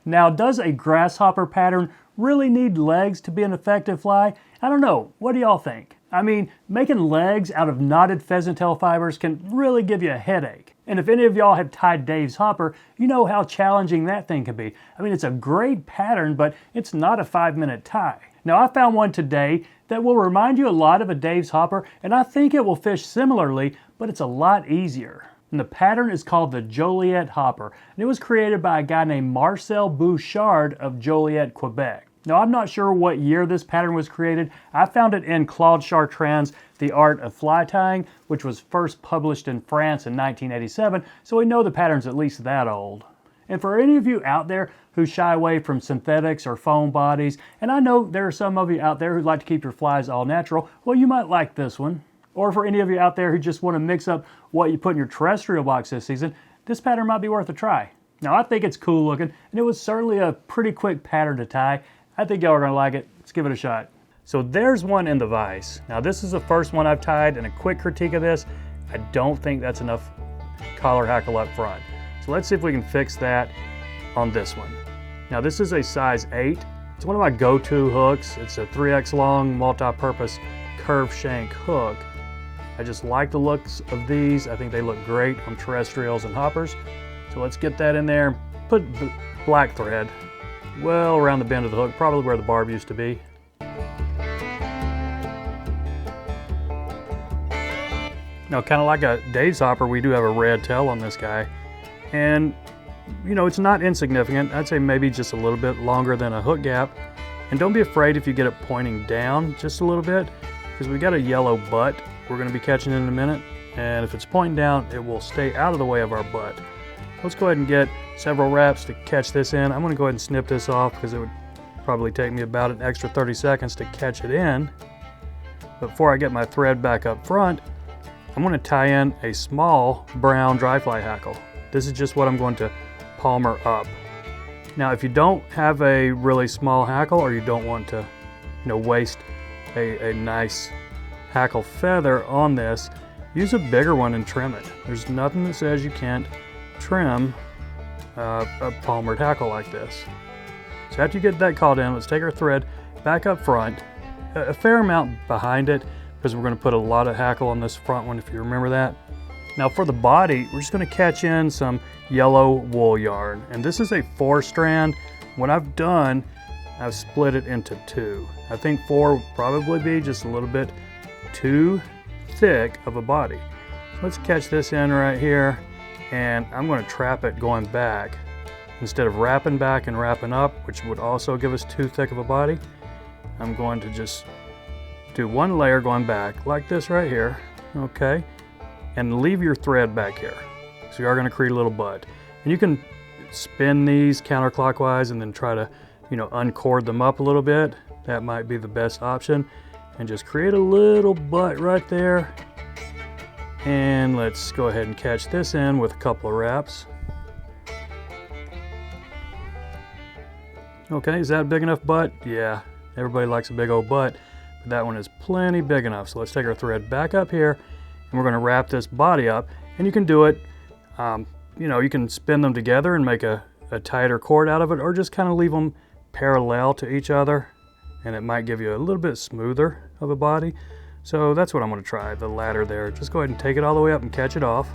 Now, does a grasshopper pattern really need legs to be an effective fly? I don't know. What do y'all think? I mean, making legs out of knotted pheasant tail fibers can really give you a headache. And if any of y'all have tied Dave's hopper, you know how challenging that thing can be. I mean, it's a great pattern, but it's not a 5-minute tie. Now, I found one today that will remind you a lot of a Dave's hopper, and I think it will fish similarly, but it's a lot easier. And the pattern is called the Joliette Hopper, and it was created by a guy named Marcel Bouchard of Joliette, Quebec. Now, I'm not sure what year this pattern was created. I found it in Claude Chartrand's The Art of Fly Tying, which was first published in France in 1987, so we know the pattern's at least that old. And for any of you out there who shy away from synthetics or foam bodies, and I know there are some of you out there who like to keep your flies all natural, well, you might like this one. Or for any of you out there who just want to mix up what you put in your terrestrial box this season, this pattern might be worth a try. Now, I think it's cool looking, and it was certainly a pretty quick pattern to tie. I think y'all are going to like it. Let's give it a shot. So there's one in the vise. Now, this is the first one I've tied, and a quick critique of this, I don't think that's enough collar hackle up front. So let's see if we can fix that on this one. Now, this is a size 8. It's one of my go-to hooks. It's a 3X long multi-purpose curved shank hook. I just like the looks of these. I think they look great on terrestrials and hoppers. So let's get that in there. Put black thread well around the bend of the hook, probably where the barb used to be. Now, kind of like a Dave's hopper, we do have a red tail on this guy. And, you know, it's not insignificant. I'd say maybe just a little bit longer than a hook gap. And don't be afraid if you get it pointing down just a little bit, because we got a yellow butt we're going to be catching in a minute. And if it's pointing down, it will stay out of the way of our butt. Let's go ahead and get several wraps to catch this in. I'm going to go ahead and snip this off because it would probably take me about an extra 30 seconds to catch it in. But before I get my thread back up front, I'm going to tie in a small brown dry fly hackle. This is just what I'm going to palmer up. Now, if you don't have a really small hackle, or you don't want to, waste a nice hackle feather on this, use a bigger one and trim it. There's nothing that says you can't trim a palmered hackle like this. So after you get that caught in, let's take our thread back up front, a fair amount behind it, because we're going to put a lot of hackle on this front one, if you remember that. Now for the body, we're just going to catch in some yellow wool yarn, and this is a 4-strand. What I've done, I've split it into 2. I think 4 would probably be just a little bit too thick of a body. Let's catch this in right here, and I'm going to trap it going back. Instead of wrapping back and wrapping up, which would also give us too thick of a body, I'm going to just do one layer going back like this right here, okay, and leave your thread back here. So you are going to create a little butt, and you can spin these counterclockwise and then try to, uncord them up a little bit. That might be the best option, and just create a little butt right there. And let's go ahead and catch this in with a couple of wraps. Okay, is that a big enough butt? Yeah, everybody likes a big old butt, but that one is plenty big enough. So let's take our thread back up here, and we're going to wrap this body up. And you can do it, you can spin them together and make a tighter cord out of it, or just kind of leave them parallel to each other, and it might give you a little bit smoother of a body. So that's what I'm going to try, the latter there. Just go ahead and take it all the way up and catch it off.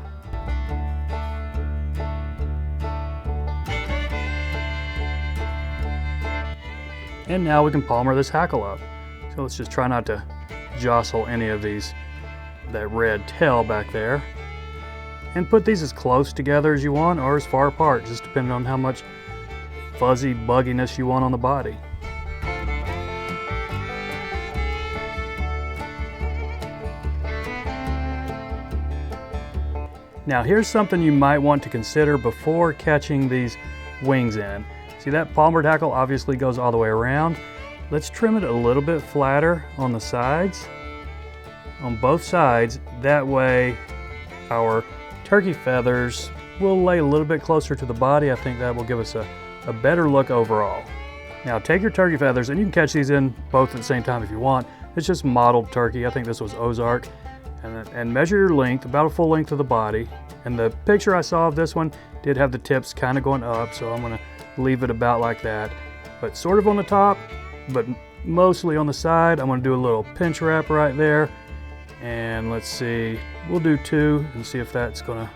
And now we can palmer this hackle up. So let's just try not to jostle any of that red tail back there. And put these as close together as you want, or as far apart, just depending on how much fuzzy bugginess you want on the body. Now here's something you might want to consider before catching these wings in. See, that palmered hackle obviously goes all the way around. Let's trim it a little bit flatter on the sides, on both sides. That way our turkey feathers will lay a little bit closer to the body. I think that will give us a better look overall. Now take your turkey feathers, and you can catch these in both at the same time if you want. It's just mottled turkey. I think this was Ozark. And measure your length, about a full length of the body. And the picture I saw of this one did have the tips kind of going up, so I'm going to leave it about like that, but sort of on the top, but mostly on the side. I'm going to do a little pinch wrap right there, and let's see, we'll do 2 and see if that's going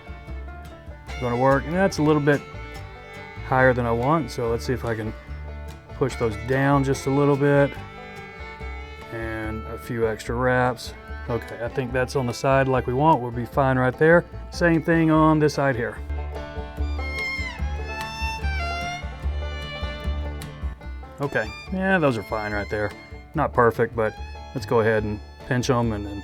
to work. And that's a little bit higher than I want, so let's see if I can push those down just a little bit, and a few extra wraps. Okay, I think that's on the side like we want. We'll be fine right there. Same thing on this side here. Okay, yeah, those are fine right there. Not perfect, but let's go ahead and pinch them and then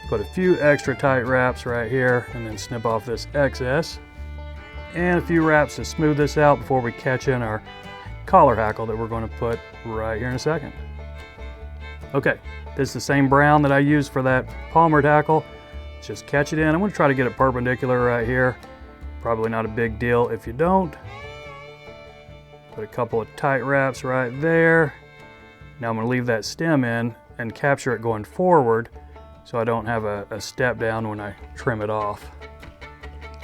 put a few extra tight wraps right here, and then snip off this excess. And a few wraps to smooth this out before we catch in our collar hackle that we're going to put right here in a second. Okay, this is the same brown that I used for that palmered hackle. Let's just catch it in. I'm going to try to get it perpendicular right here. Probably not a big deal if you don't. Put a couple of tight wraps right there. Now I'm going to leave that stem in and capture it going forward so I don't have a step down when I trim it off.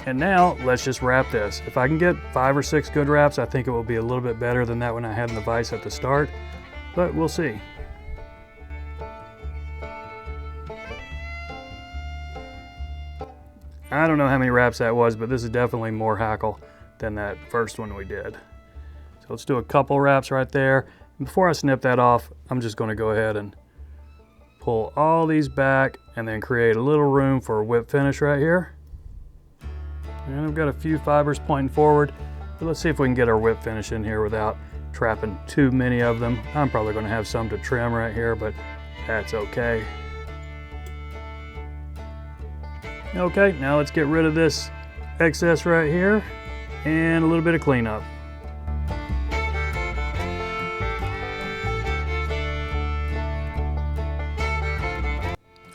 And now let's just wrap this. If I can get 5 or 6 good wraps, I think it will be a little bit better than that one I had in the vise at the start, but we'll see. I don't know how many wraps that was, but this is definitely more hackle than that first one we did. So let's do a couple wraps right there. And before I snip that off, I'm just going to go ahead and pull all these back and then create a little room for a whip finish right here. And I've got a few fibers pointing forward, but let's see if we can get our whip finish in here without trapping too many of them. I'm probably going to have some to trim right here, but that's okay. Okay, now let's get rid of this excess right here and a little bit of cleanup.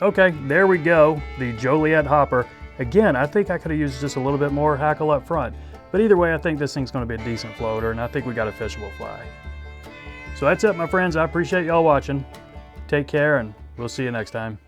Okay, there we go, the Joliette Hopper. Again, I think I could have used just a little bit more hackle up front, but either way, I think this thing's going to be a decent floater, and I think we got a fishable fly. So that's it, my friends. I appreciate y'all watching. Take care, and we'll see you next time.